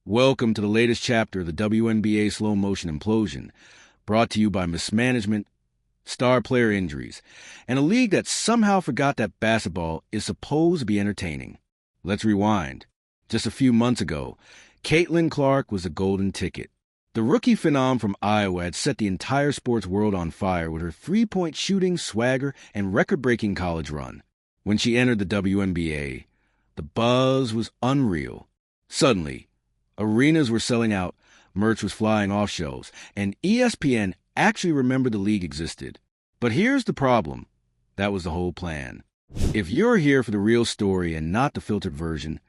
Welcome to the latest chapter of the WNBA slow motion implosion, brought to you by mismanagement, star player injuries, and a league that somehow forgot that basketball is supposed to be entertaining. Let's rewind. Just a few months ago, Caitlin Clark was the golden ticket. The rookie phenom from Iowa had set the entire sports world on fire with her three-point shooting, swagger, and record-breaking college run. When she entered the WNBA, the buzz was unreal. Suddenly, arenas were selling out, merch was flying off shelves, and ESPN actually remembered the league existed. But here's the problem. That was the whole plan. If you're here for the real story and not the filtered version,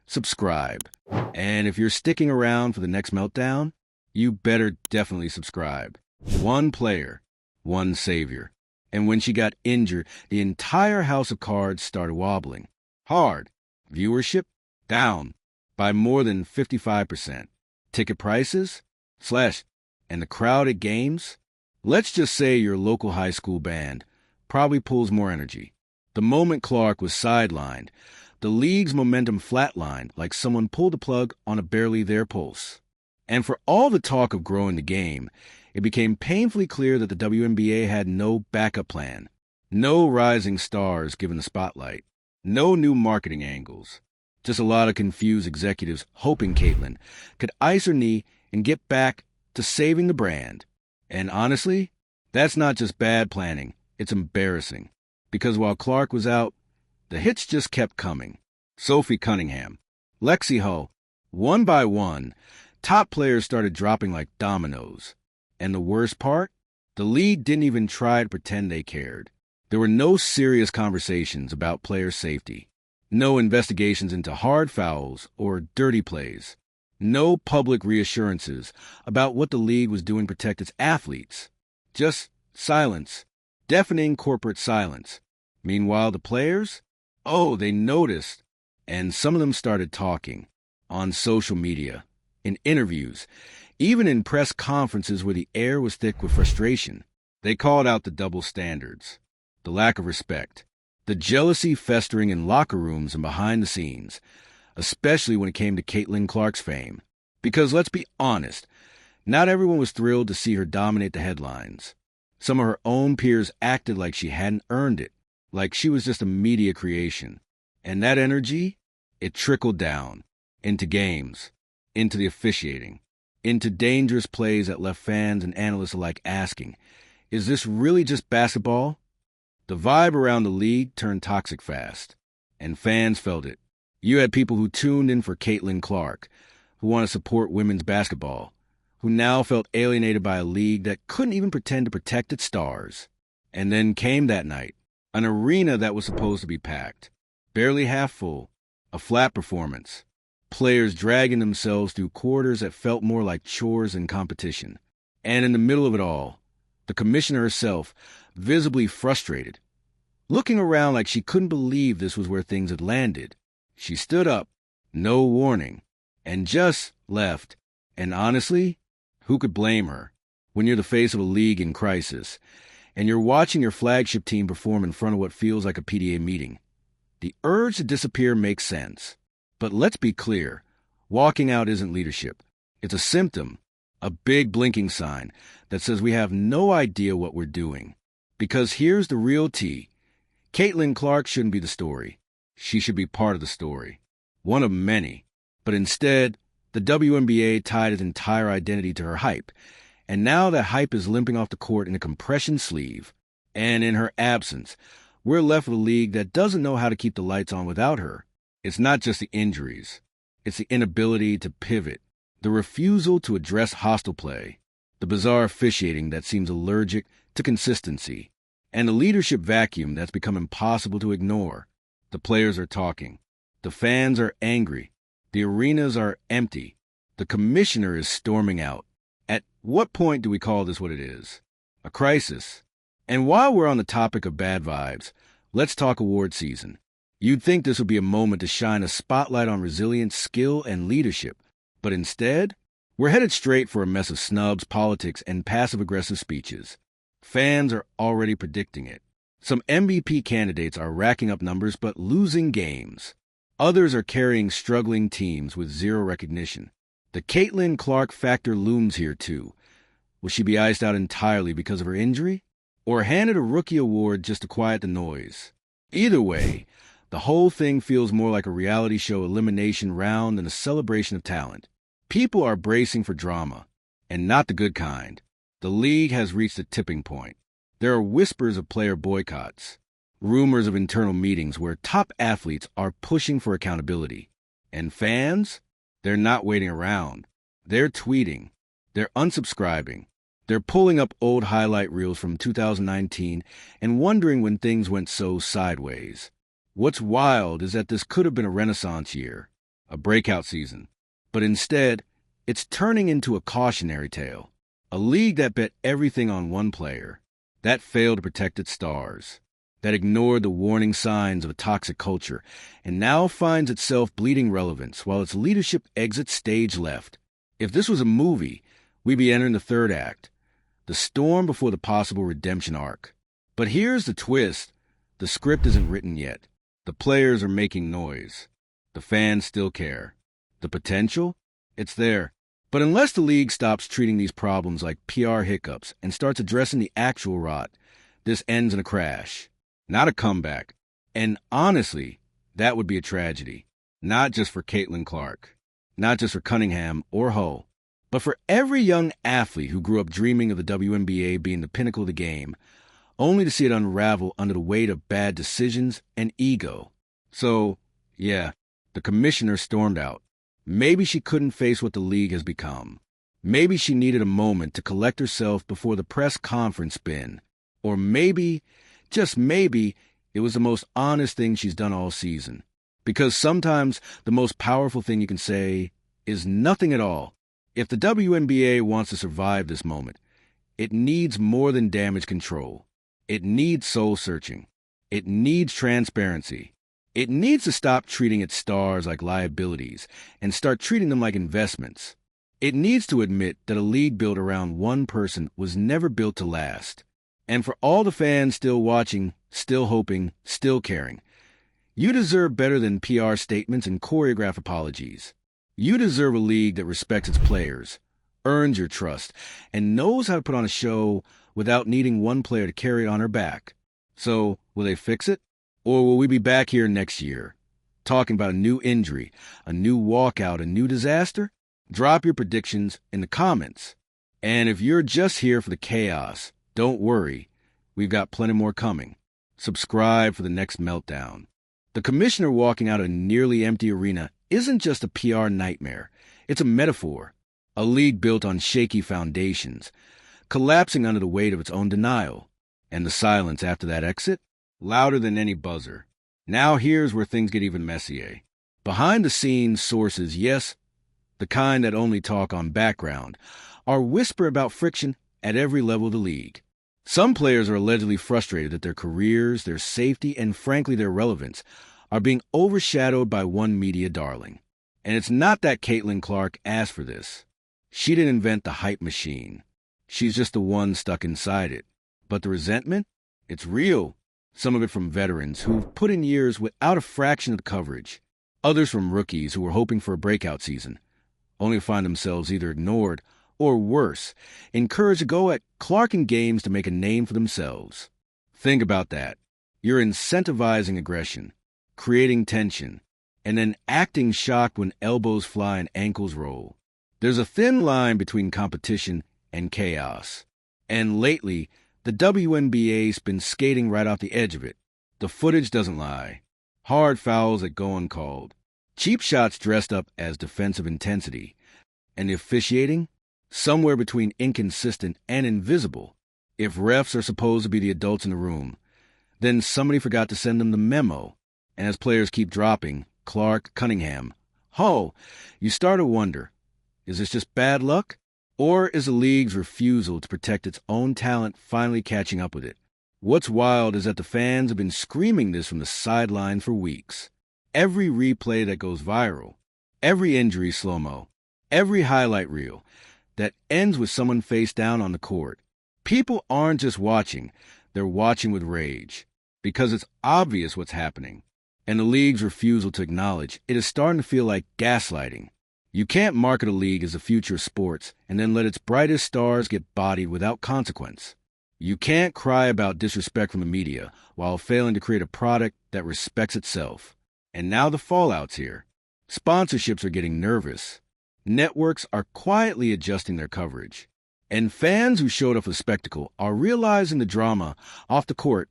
subscribe. And if you're sticking around for the next meltdown, you better definitely subscribe. One player, one savior. And when she got injured, the entire house of cards started wobbling. Hard. Viewership down by more than 55%. Ticket prices slash. And the crowd at games? Let's just say your local high school band probably pulls more energy. The moment Clark was sidelined, the league's momentum flatlined like someone pulled the plug on a barely there pulse. And for all the talk of growing the game, it became painfully clear that the WNBA had no backup plan. No rising stars given the spotlight. No new marketing angles. Just a lot of confused executives hoping Caitlin could ice her knee and get back to saving the brand. And honestly, that's not just bad planning, it's embarrassing. Because while Clark was out, the hits just kept coming. Sophie Cunningham, Lexi Hull, one by one, top players started dropping like dominoes. And the worst part? The league didn't even try to pretend they cared. There were no serious conversations about player safety. No investigations into hard fouls or dirty plays. No public reassurances about what the league was doing to protect its athletes. Just silence. Deafening corporate silence. Meanwhile, the players? Oh, they noticed. And some of them started talking. On social media. In interviews. Even in press conferences where the air was thick with frustration. They called out the double standards. The lack of respect. The jealousy festering in locker rooms and behind the scenes, especially when it came to Caitlin Clark's fame. Because let's be honest, not everyone was thrilled to see her dominate the headlines. Some of her own peers acted like she hadn't earned it, like she was just a media creation. And that energy, it trickled down, into games, into the officiating, into dangerous plays that left fans and analysts alike asking, is this really just basketball? The vibe around the league turned toxic fast, and fans felt it. You had people who tuned in for Caitlin Clark, who want to support women's basketball, who now felt alienated by a league that couldn't even pretend to protect its stars. And then came that night, an arena that was supposed to be packed, barely half full, a flat performance, players dragging themselves through quarters that felt more like chores than competition. And in the middle of it all, the commissioner herself, visibly frustrated, looking around like she couldn't believe this was where things had landed. She stood up, no warning, and just left. And honestly, who could blame her? When you're the face of a league in crisis, and you're watching your flagship team perform in front of what feels like a PTA meeting, the urge to disappear makes sense. But let's be clear, walking out isn't leadership. It's a symptom, a big blinking sign that says we have no idea what we're doing. Because here's the real tea. Caitlin Clark shouldn't be the story. She should be part of the story. One of many. But instead, the WNBA tied its entire identity to her hype. And now that hype is limping off the court in a compression sleeve. And in her absence, we're left with a league that doesn't know how to keep the lights on without her. It's not just the injuries. It's the inability to pivot. The refusal to address hostile play. The bizarre officiating that seems allergic to consistency, and a leadership vacuum that's become impossible to ignore. The players are talking. The fans are angry. The arenas are empty. The commissioner is storming out. At what point do we call this what it is? A crisis. And while we're on the topic of bad vibes, let's talk award season. You'd think this would be a moment to shine a spotlight on resilience, skill, and leadership. But instead, we're headed straight for a mess of snubs, politics, and passive-aggressive speeches. Fans are already predicting it. Some MVP candidates are racking up numbers but losing games. Others are carrying struggling teams with zero recognition. The Caitlin Clark factor looms here, too. Will she be iced out entirely because of her injury? Or handed a rookie award just to quiet the noise? Either way, the whole thing feels more like a reality show elimination round than a celebration of talent. People are bracing for drama, and not the good kind. The league has reached a tipping point. There are whispers of player boycotts, rumors of internal meetings where top athletes are pushing for accountability. And fans? They're not waiting around. They're tweeting. They're unsubscribing. They're pulling up old highlight reels from 2019 and wondering when things went so sideways. What's wild is that this could have been a renaissance year, a breakout season. But instead, it's turning into a cautionary tale. A league that bet everything on one player, that failed to protect its stars, that ignored the warning signs of a toxic culture, and now finds itself bleeding relevance while its leadership exits stage left. If this was a movie, we'd be entering the third act, the storm before the possible redemption arc. But here's the twist. The script isn't written yet. The players are making noise. The fans still care. The potential? It's there. But unless the league stops treating these problems like PR hiccups and starts addressing the actual rot, this ends in a crash, not a comeback. And honestly, that would be a tragedy. Not just for Caitlin Clark, not just for Cunningham or Hull, but for every young athlete who grew up dreaming of the WNBA being the pinnacle of the game, only to see it unravel under the weight of bad decisions and ego. So, yeah, the commissioner stormed out. Maybe she couldn't face what the league has become. Maybe she needed a moment to collect herself before the press conference spin. Or maybe, just maybe, it was the most honest thing she's done all season. Because sometimes the most powerful thing you can say is nothing at all. If the WNBA wants to survive this moment, it needs more than damage control. It needs soul-searching. It needs transparency. It needs to stop treating its stars like liabilities and start treating them like investments. It needs to admit that a league built around one person was never built to last. And for all the fans still watching, still hoping, still caring, you deserve better than PR statements and choreographed apologies. You deserve a league that respects its players, earns your trust, and knows how to put on a show without needing one player to carry it on her back. So, will they fix it? Or will we be back here next year, talking about a new injury, a new walkout, a new disaster? Drop your predictions in the comments. And if you're just here for the chaos, don't worry, we've got plenty more coming. Subscribe for the next meltdown. The commissioner walking out a nearly empty arena isn't just a PR nightmare. It's a metaphor, a league built on shaky foundations, collapsing under the weight of its own denial. And the silence after that exit? Louder than any buzzer. Now here's where things get even messier. Behind-the-scenes sources, yes, the kind that only talk on background, are whisper about friction at every level of the league. Some players are allegedly frustrated that their careers, their safety, and frankly their relevance are being overshadowed by one media darling. And it's not that Caitlin Clark asked for this. She didn't invent the hype machine. She's just the one stuck inside it. But the resentment? It's real. Some of it from veterans who've put in years without a fraction of the coverage. Others from rookies who were hoping for a breakout season, only to find themselves either ignored or worse, encouraged to go at Clark in games to make a name for themselves. Think about that. You're incentivizing aggression, creating tension, and then acting shocked when elbows fly and ankles roll. There's a thin line between competition and chaos. And lately, the WNBA's been skating right off the edge of it. The footage doesn't lie. Hard fouls that go uncalled. Cheap shots dressed up as defensive intensity. And the officiating? Somewhere between inconsistent and invisible. If refs are supposed to be the adults in the room, then somebody forgot to send them the memo. And as players keep dropping, Clark, Cunningham, Hull, you start to wonder, is this just bad luck? Or is the league's refusal to protect its own talent finally catching up with it? What's wild is that the fans have been screaming this from the sideline for weeks. Every replay that goes viral, every injury slow-mo, every highlight reel that ends with someone face down on the court. People aren't just watching, they're watching with rage. Because it's obvious what's happening. And the league's refusal to acknowledge it is starting to feel like gaslighting. You can't market a league as the future of sports and then let its brightest stars get bodied without consequence. You can't cry about disrespect from the media while failing to create a product that respects itself. And now the fallout's here. Sponsorships are getting nervous. Networks are quietly adjusting their coverage. And fans who showed up for the spectacle are realizing the drama off the court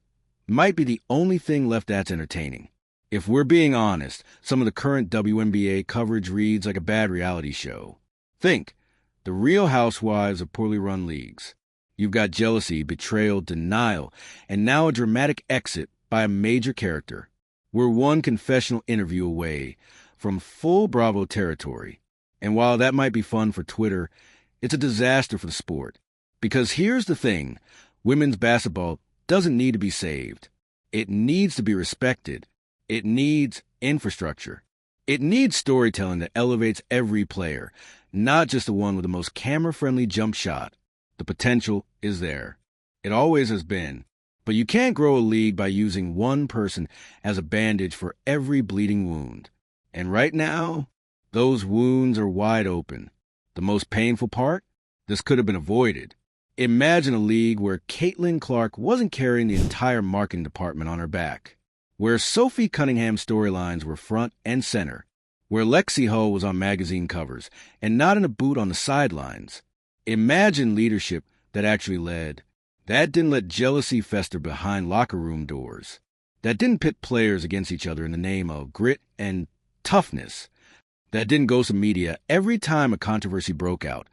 might be the only thing left that's entertaining. If we're being honest, some of the current WNBA coverage reads like a bad reality show. Think, the Real Housewives of poorly run leagues. You've got jealousy, betrayal, denial, and now a dramatic exit by a major character. We're one confessional interview away from full Bravo territory. And while that might be fun for Twitter, it's a disaster for the sport. Because here's the thing, women's basketball doesn't need to be saved. It needs to be respected. It needs infrastructure. It needs storytelling that elevates every player, not just the one with the most camera-friendly jump shot. The potential is there. It always has been. But you can't grow a league by using one person as a bandage for every bleeding wound. And right now, those wounds are wide open. The most painful part? This could have been avoided. Imagine a league where Caitlin Clark wasn't carrying the entire marketing department on her back, where Sophie Cunningham's storylines were front and center, where Lexi Hull was on magazine covers and not in a boot on the sidelines. Imagine leadership that actually led. That didn't let jealousy fester behind locker room doors. That didn't pit players against each other in the name of grit and toughness. That didn't go to media every time a controversy broke out,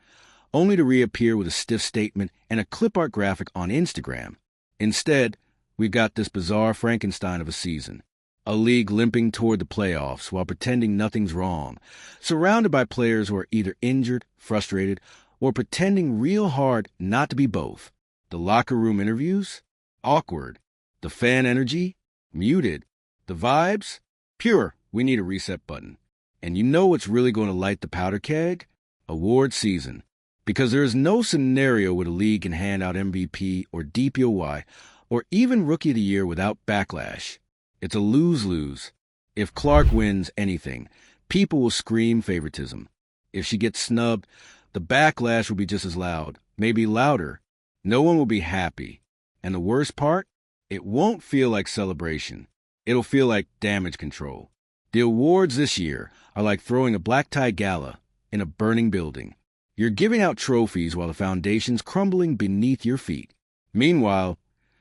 only to reappear with a stiff statement and a clip art graphic on Instagram. Instead, we've got this bizarre Frankenstein of a season. A league limping toward the playoffs while pretending nothing's wrong, surrounded by players who are either injured, frustrated, or pretending real hard not to be both. The locker room interviews? Awkward. The fan energy? Muted. The vibes? Pure. We need a reset button. And you know what's really going to light the powder keg? Award season. Because there is no scenario where the league can hand out MVP or DPOY or even Rookie of the Year without backlash. It's a lose-lose. If Clark wins anything, people will scream favoritism. If she gets snubbed, the backlash will be just as loud, maybe louder. No one will be happy. And the worst part? It won't feel like celebration. It'll feel like damage control. The awards this year are like throwing a black tie gala in a burning building. You're giving out trophies while the foundation's crumbling beneath your feet. Meanwhile,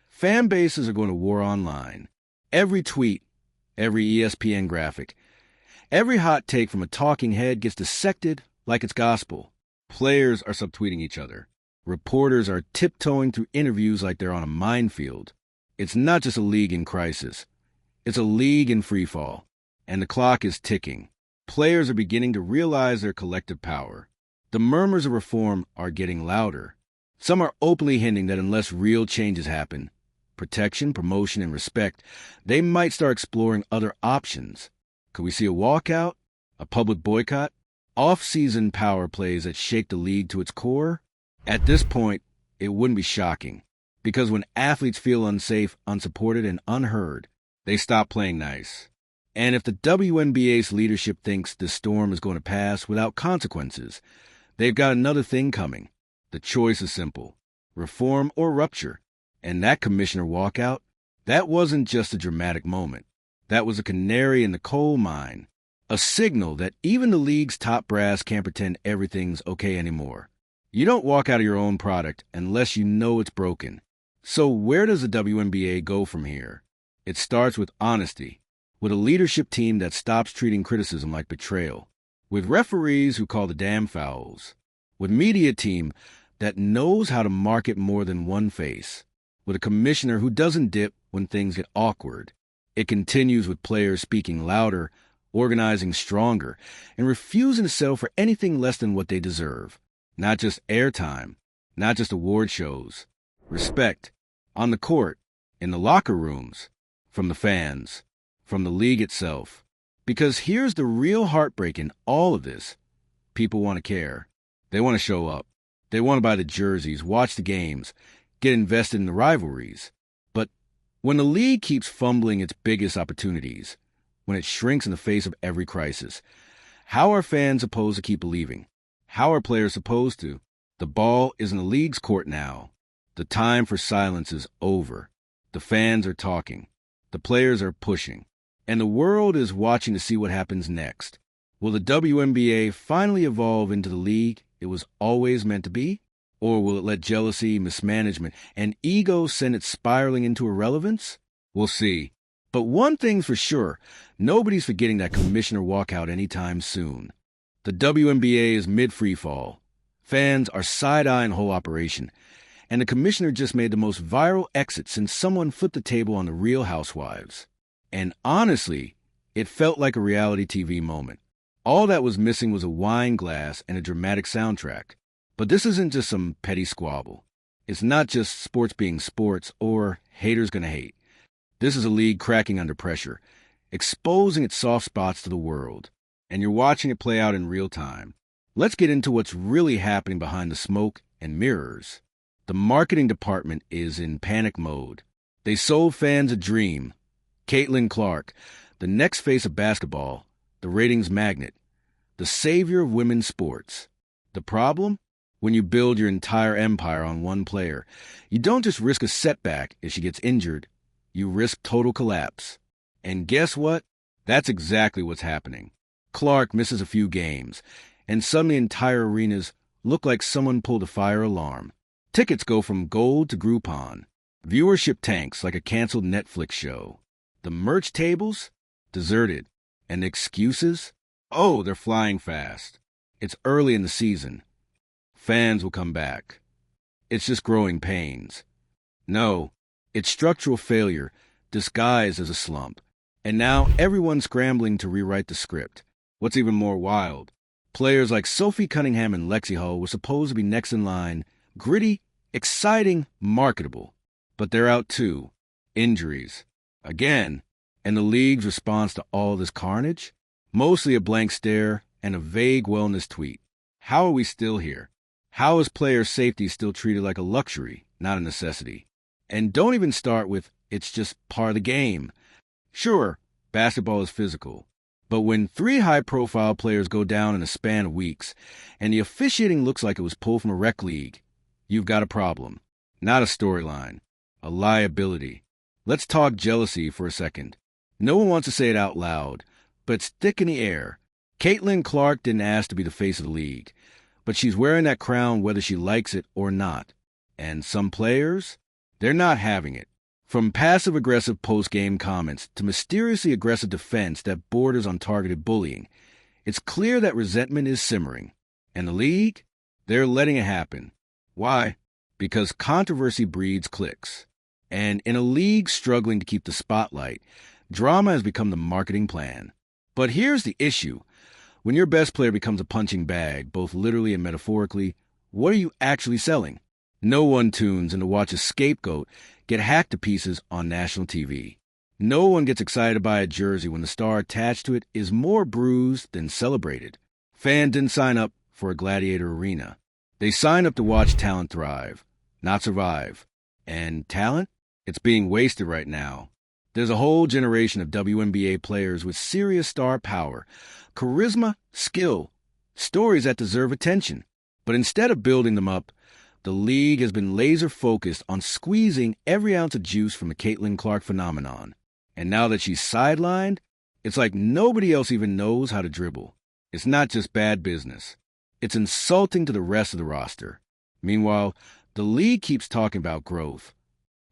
fan bases are going to war online. Every tweet, every ESPN graphic, every hot take from a talking head gets dissected like it's gospel. Players are subtweeting each other. Reporters are tiptoeing through interviews like they're on a minefield. It's not just a league in crisis. It's a league in freefall. And the clock is ticking. Players are beginning to realize their collective power. The murmurs of reform are getting louder. Some are openly hinting that unless real changes happen, protection, promotion, and respect, they might start exploring other options. Could we see a walkout? A public boycott? Off-season power plays that shake the league to its core? At this point, it wouldn't be shocking. Because when athletes feel unsafe, unsupported, and unheard, they stop playing nice. And if the WNBA's leadership thinks the storm is going to pass without consequences, they've got another thing coming. The choice is simple. Reform or rupture. And that commissioner walkout, that wasn't just a dramatic moment. That was a canary in the coal mine. A signal that even the league's top brass can't pretend everything's okay anymore. You don't walk out of your own product unless you know it's broken. So where does the WNBA go from here? It starts with honesty, with a leadership team that stops treating criticism like betrayal, with referees who call the damn fouls, with media team that knows how to market more than one face, with a commissioner who doesn't dip when things get awkward. It continues with players speaking louder, organizing stronger, and refusing to settle for anything less than what they deserve. Not just airtime, not just award shows. Respect. On the court, in the locker rooms, from the fans, from the league itself. Because here's the real heartbreak in all of this. People want to care. They want to show up. They want to buy the jerseys, watch the games, get invested in the rivalries. But when the league keeps fumbling its biggest opportunities, when it shrinks in the face of every crisis, How are fans supposed to keep believing? How are players supposed to? The ball is in the league's court now. The time for silence is over. The fans are talking. The players are pushing. And the world is watching to see what happens next. Will the WNBA finally evolve into the league it was always meant to be? Or will it let jealousy, mismanagement, and ego send it spiraling into irrelevance? We'll see. But one thing's for sure, nobody's forgetting that commissioner walkout anytime soon. The WNBA is mid-freefall. Fans are side-eyeing the whole operation. And the commissioner just made the most viral exit since someone flipped the table on the Real Housewives. And honestly, it felt like a reality TV moment. All that was missing was a wine glass and a dramatic soundtrack. But this isn't just some petty squabble. It's not just sports being sports or haters gonna hate. This is a league cracking under pressure, exposing its soft spots to the world. And you're watching it play out in real time. Let's get into what's really happening behind the smoke and mirrors. The marketing department is in panic mode. They sold fans a dream. Caitlin Clark, the next face of basketball, the ratings magnet, the savior of women's sports. The problem? When you build your entire empire on one player, you don't just risk a setback if she gets injured, you risk total collapse. And guess what? That's exactly what's happening. Clark misses a few games, and suddenly entire arenas look like someone pulled a fire alarm. Tickets go from gold to Groupon. Viewership tanks like a canceled Netflix show. The merch tables? Deserted. And excuses? Oh, they're flying fast. It's early in the season. Fans will come back. It's just growing pains. No, it's structural failure disguised as a slump. And now everyone's scrambling to rewrite the script. What's even more wild, players like Sophie Cunningham and Lexi Hull were supposed to be next in line, gritty, exciting, marketable. But they're out too. Injuries. Again. And the league's response to all this carnage? Mostly a blank stare and a vague wellness tweet. How are we still here? How is player safety still treated like a luxury, not a necessity? And don't even start with, it's just part of the game. Sure, basketball is physical. But when 3 high-profile players go down in a span of weeks, and the officiating looks like it was pulled from a rec league, you've got a problem. Not a storyline. A liability. Let's talk jealousy for a second. No one wants to say it out loud, but it's thick in the air. Caitlin Clark didn't ask to be the face of the league, but she's wearing that crown whether she likes it or not. And some players? They're not having it. From passive-aggressive post-game comments to mysteriously aggressive defense that borders on targeted bullying, it's clear that resentment is simmering. And the league? They're letting it happen. Why? Because controversy breeds clicks. And in a league struggling to keep the spotlight, drama has become the marketing plan. But here's the issue. When your best player becomes a punching bag, both literally and metaphorically, what are you actually selling? No one tunes in to watch a scapegoat get hacked to pieces on national TV. No one gets excited by a jersey when the star attached to it is more bruised than celebrated. Fans didn't sign up for a gladiator arena. They signed up to watch talent thrive, not survive. And talent? It's being wasted right now. There's a whole generation of WNBA players with serious star power, charisma, skill, stories that deserve attention. But instead of building them up, the league has been laser-focused on squeezing every ounce of juice from the Caitlin Clark phenomenon. And now that she's sidelined, it's like nobody else even knows how to dribble. It's not just bad business. It's insulting to the rest of the roster. Meanwhile, the league keeps talking about growth.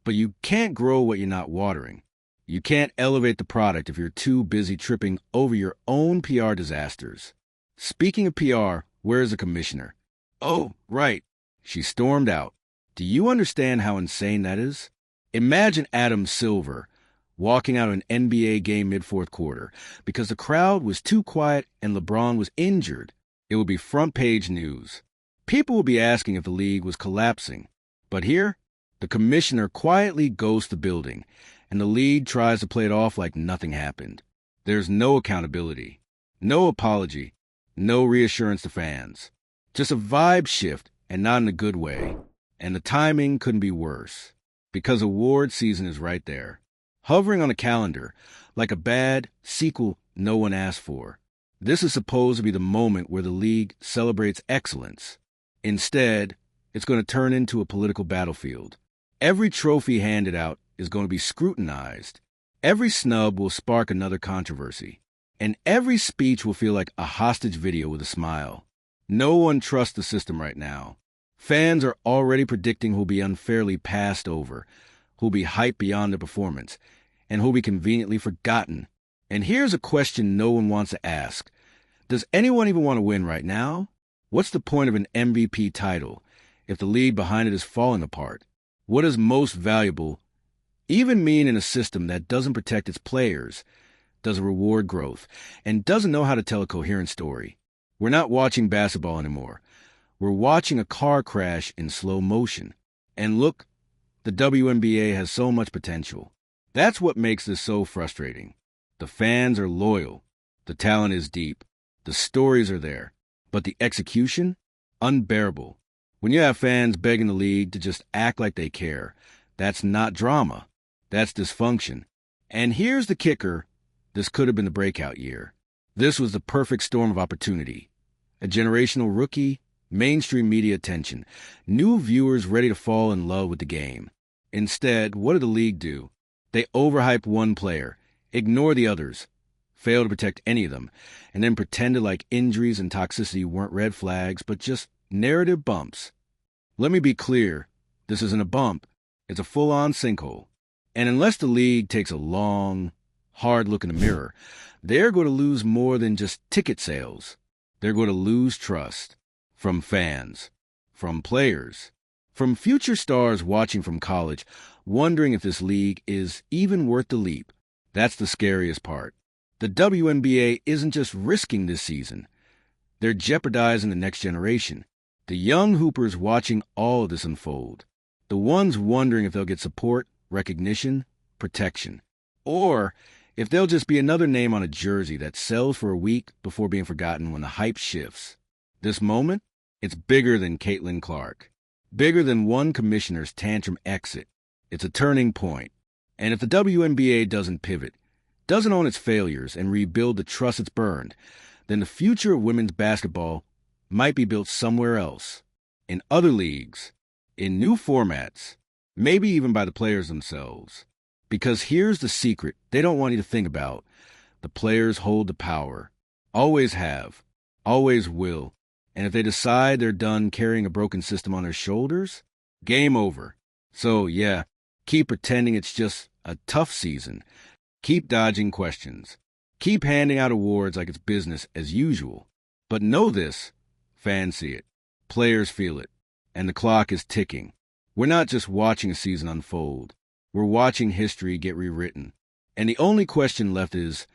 But you can't grow what you're not watering. You can't elevate the product if you're too busy tripping over your own PR disasters. Speaking of PR, where's the commissioner? Oh, right. She stormed out. Do you understand how insane that is? Imagine Adam Silver walking out of an NBA game mid-fourth quarter because the crowd was too quiet and LeBron was injured. It would be front-page news. People would be asking if the league was collapsing. But here, the commissioner quietly ghosts the building, and the league tries to play it off like nothing happened. There's no accountability, no apology, no reassurance to fans. Just a vibe shift, and not in a good way. And the timing couldn't be worse, because award season is right there, hovering on a calendar like a bad sequel no one asked for. This is supposed to be the moment where the league celebrates excellence. Instead, it's going to turn into a political battlefield. Every trophy handed out is going to be scrutinized. Every snub will spark another controversy. And every speech will feel like a hostage video with a smile. No one trusts the system right now. Fans are already predicting who'll be unfairly passed over, who'll be hyped beyond their performance, and who'll be conveniently forgotten. And here's a question no one wants to ask. Does anyone even want to win right now? What's the point of an MVP title if the league behind it is falling apart? What is most valuable even mean in a system that doesn't protect its players, doesn't reward growth, and doesn't know how to tell a coherent story? We're not watching basketball anymore. We're watching a car crash in slow motion. And look, the WNBA has so much potential. That's what makes this so frustrating. The fans are loyal. The talent is deep. The stories are there. But the execution? Unbearable. When you have fans begging the league to just act like they care, that's not drama. That's dysfunction. And here's the kicker. This could have been the breakout year. This was the perfect storm of opportunity. A generational rookie, mainstream media attention, new viewers ready to fall in love with the game. Instead, what did the league do? They overhyped one player, ignored the others, failed to protect any of them, and then pretended like injuries and toxicity weren't red flags, but just narrative bumps. Let me be clear, this isn't a bump. It's a full-on sinkhole. And unless the league takes a long, hard look in the mirror, they're going to lose more than just ticket sales. They're going to lose trust from fans, from players, from future stars watching from college, wondering if this league is even worth the leap. That's the scariest part. The WNBA isn't just risking this season. They're jeopardizing the next generation. The young hoopers watching all of this unfold. The ones wondering if they'll get support, recognition, protection. Or if they'll just be another name on a jersey that sells for a week before being forgotten when the hype shifts. This moment, it's bigger than Caitlin Clark. Bigger than one commissioner's tantrum exit. It's a turning point. And if the WNBA doesn't pivot, doesn't own its failures and rebuild the trust it's burned, then the future of women's basketball might be built somewhere else, in other leagues, in new formats, maybe even by the players themselves. Because here's the secret they don't want you to think about. The players hold the power. Always have. Always will. And if they decide they're done carrying a broken system on their shoulders, game over. So, yeah, keep pretending it's just a tough season. Keep dodging questions. Keep handing out awards like it's business as usual. But know this, fans see it. Players feel it. And the clock is ticking. We're not just watching a season unfold. We're watching history get rewritten. And the only question left is,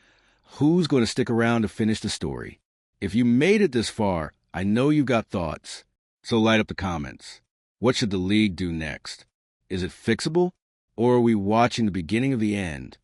who's going to stick around to finish the story? If you made it this far, I know you've got thoughts. So light up the comments. What should the league do next? Is it fixable? Or are we watching the beginning of the end?